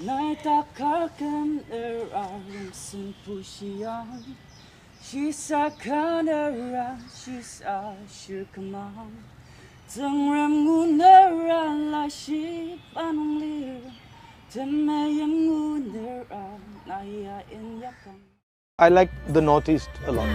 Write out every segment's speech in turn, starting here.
Naitakarkan sin pushiyan. She's a kanara, she's a shirkamam. Tangram gunera la shi panunglir. Temayam gunera naya in yakam. I like the Northeast a lot.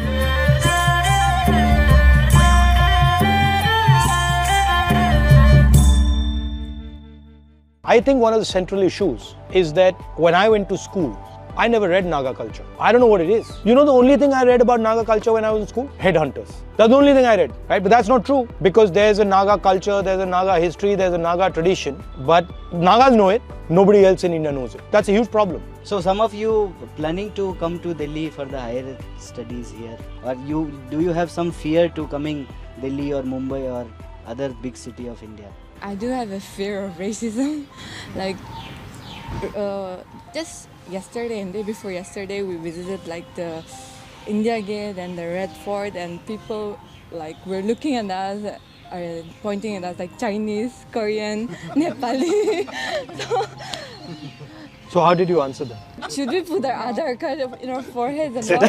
I think one of the central issues is that when I went to school, I never read Naga culture. I don't know what it is. You know the only thing I read about Naga culture when I was in school? Headhunters. That's the only thing I read, right? But that's not true because there's a Naga culture, there's a Naga history, there's a Naga tradition. But Nagas know it, nobody else in India knows it. That's a huge problem. So some of you planning to come to Delhi for the higher studies here? Or do you have some fear to coming Delhi or Mumbai or other big city of India? I do have a fear of racism. Like, just yesterday and day before yesterday, we visited like the India Gate and the Red Fort, and people like were looking at us, pointing at us like Chinese, Korean, Nepali. So how did you answer them? Should we put our Aadhaar card in our foreheads and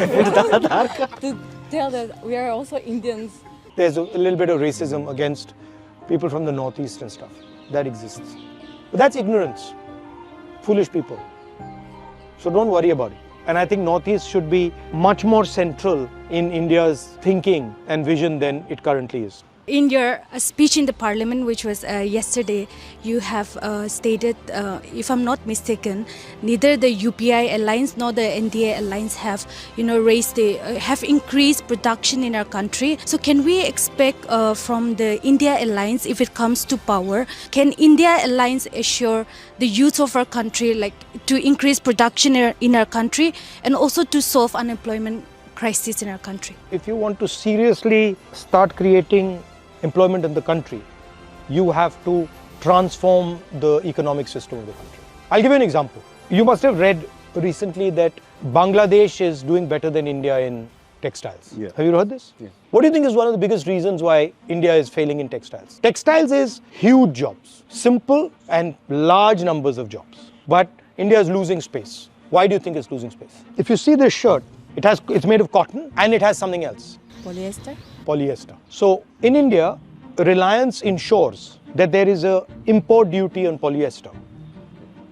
to tell that we are also Indians? There's a little bit of racism against people from the Northeast and stuff. That exists. But that's ignorance. Foolish people. So don't worry about it. And I think Northeast should be much more central in India's thinking and vision than it currently is. In your speech in the parliament, which was yesterday, you have stated, if I'm not mistaken, neither the UPI alliance nor the NDA alliance have, have increased production in our country. So can we expect from the India alliance, if it comes to power, can India alliance assure the youth of our country, like to increase production in our country and also to solve unemployment crisis in our country? If you want to seriously start creating employment in the country, you have to transform the economic system of the country. I'll give you an example. You must have read recently that Bangladesh is doing better than India in textiles. Yeah. Have you heard this? Yeah. What do you think is one of the biggest reasons why India is failing in textiles? Textiles is huge jobs, simple and large numbers of jobs. But India is losing space. Why do you think it's losing space? If you see this shirt, it's made of cotton and it has something else. Polyester? Polyester. So in India, Reliance ensures that there is a import duty on polyester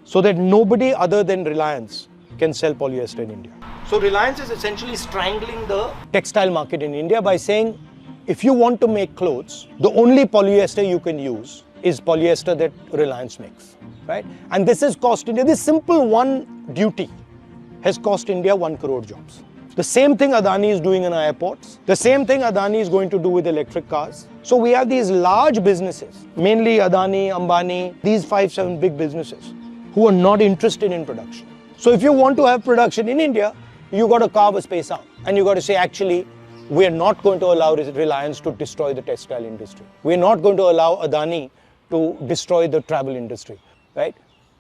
so that nobody other than Reliance can sell polyester in India. So Reliance is essentially strangling the textile market in India by saying, if you want to make clothes, the only polyester you can use is polyester that Reliance makes, right? And this has cost India, this simple one duty has cost India 1 crore jobs. The same thing Adani is doing in our airports. The same thing Adani is going to do with electric cars. So we have these large businesses, mainly Adani, Ambani, these 5-7 big businesses who are not interested in production. So if you want to have production in India, you got to carve a space out. And you got to say, actually, we are not going to allow Reliance to destroy the textile industry. We are not going to allow Adani to destroy the travel industry, right?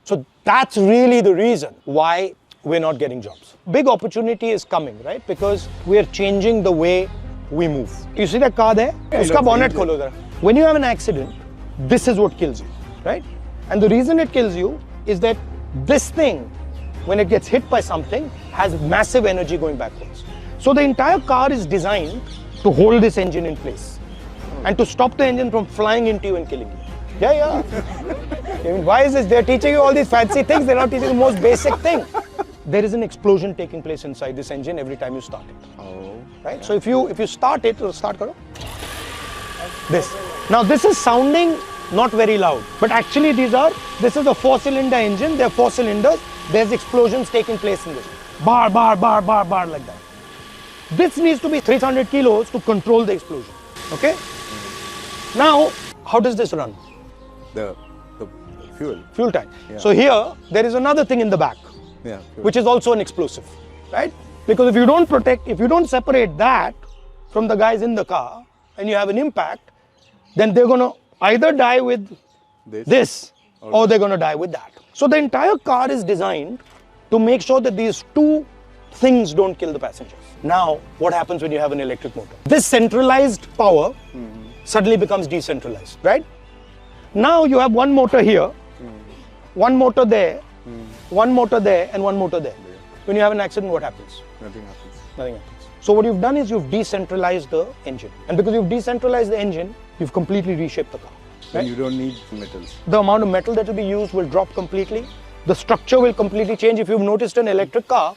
So that's really the reason why we're not getting jobs. Big opportunity is coming, right? Because we're changing the way we move. You see that car there? Uska bonnet kholo zara. When you have an accident, this is what kills you, right? And the reason it kills you is that this thing, when it gets hit by something, has massive energy going backwards. So the entire car is designed to hold this engine in place and to stop the engine from flying into you and killing you. Yeah. I mean, why is this? They're teaching you all these fancy things, they're not teaching the most basic thing. There is an explosion taking place inside this engine every time you start it. Oh. Right? So if you start it, start karo. This. Now this is sounding not very loud, but actually this is a 4-cylinder engine, there are 4 cylinders, there's explosions taking place in this. Bar like that. This needs to be 300 kilos to control the explosion. Okay? Now, how does this run? The fuel. Fuel tank. Yeah. So here, there is another thing in the back. Yeah, which is also an explosive, right? Because if you don't separate that from the guys in the car and you have an impact, then they're going to either die with this or they're going to die with that. So the entire car is designed to make sure that these two things don't kill the passengers. Now, what happens when you have an electric motor? This centralized power suddenly becomes decentralized, right? Now you have one motor here, one motor there, One motor there and one motor there. When you have an accident, what happens? Nothing happens. Nothing happens. So what you've done is you've decentralized the engine. And because you've decentralized the engine, you've completely reshaped the car. And you don't need metals. The amount of metal that will be used will drop completely. The structure will completely change. If you've noticed an electric car,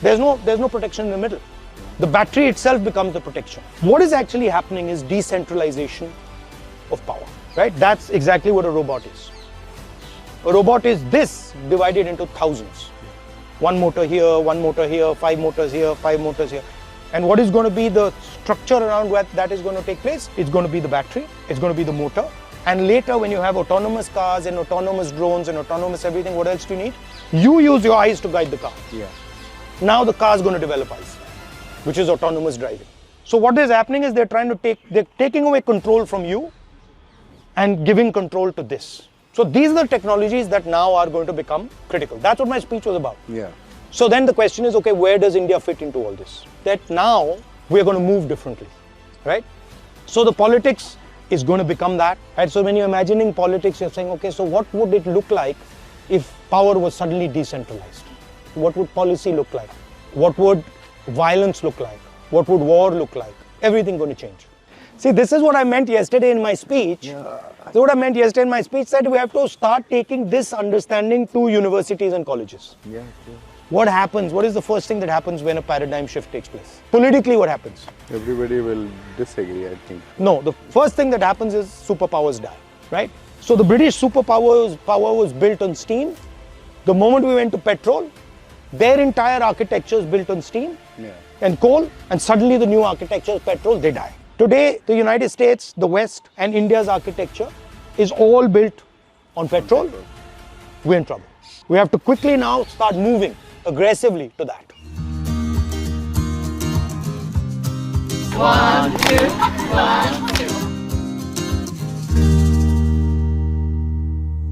there's no protection in the middle. The battery itself becomes the protection. What is actually happening is decentralization of power, right? That's exactly what a robot is. A robot is this divided into thousands. One motor here, 5 motors here, 5 motors here. And what is going to be the structure around where that is going to take place? It's going to be the battery, it's going to be the motor. And later when you have autonomous cars and autonomous drones and autonomous everything, what else do you need? You use your eyes to guide the car. Yeah. Now the car is going to develop eyes, which is autonomous driving. So what is happening is they're taking away control from you and giving control to this. So these are the technologies that now are going to become critical. That's what my speech was about. Yeah. So then the question is, okay, where does India fit into all this? That now we're going to move differently, right? So the politics is going to become that, right? So when you're imagining politics, you're saying, okay, so what would it look like if power was suddenly decentralized? What would policy look like? What would violence look like? What would war look like? Everything going to change. See, this is what I meant yesterday in my speech. This is what I meant yesterday in my speech, that we have to start taking this understanding to universities and colleges. Yeah. What happens? What is the first thing that happens when a paradigm shift takes place? Politically, what happens? Everybody will disagree, I think. No, the first thing that happens is superpowers die, right? So the British power was built on steam. The moment we went to petrol, their entire architecture is built on steam and coal, and suddenly the new architecture is petrol, they die. Today, the United States, the West, and India's architecture is all built on petrol. We're in trouble. We have to quickly now start moving aggressively to that. 1, 2, 1, 2.